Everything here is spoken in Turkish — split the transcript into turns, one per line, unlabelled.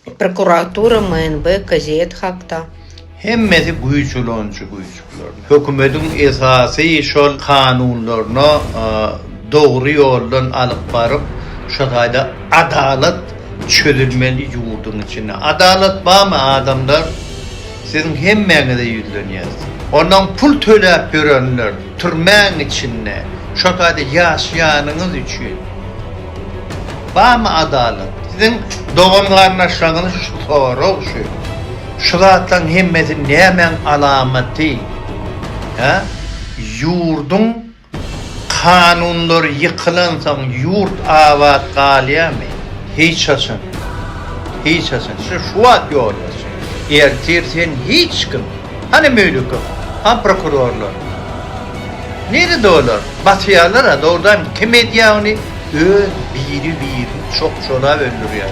Prokuratura, MNB, gazet hakta.
Hemmeti güýçülönçü güýçükler. Hökümetin esasy şol kanunlaryna dogry ýoldan alyp baryp, şo taýda adalet çözülmeli ýurdun içine. Adalet barmy adamlar? Sizin hemmeňize ýüzlenýär. Ondan pul töläp berenler, türmäň içinde, şo taýda ýaşaýanyňyz üçin. Barmy adalet? Sizin dogamlaryna şaňyny şu torog şu. Şulatlan hemmeti nämen alamati? Ha? Yurdun kanunları yıkılansan yurt avat galiyami. Hiç açın. Hiç açın. Şu at yollasın. Eğer tersen hiç kim. Hani müylüküm? Ha prokurorlar? Nerede olur? Batıyalar da oradan kim ediyor onu? Biri çok çola öldürüyor.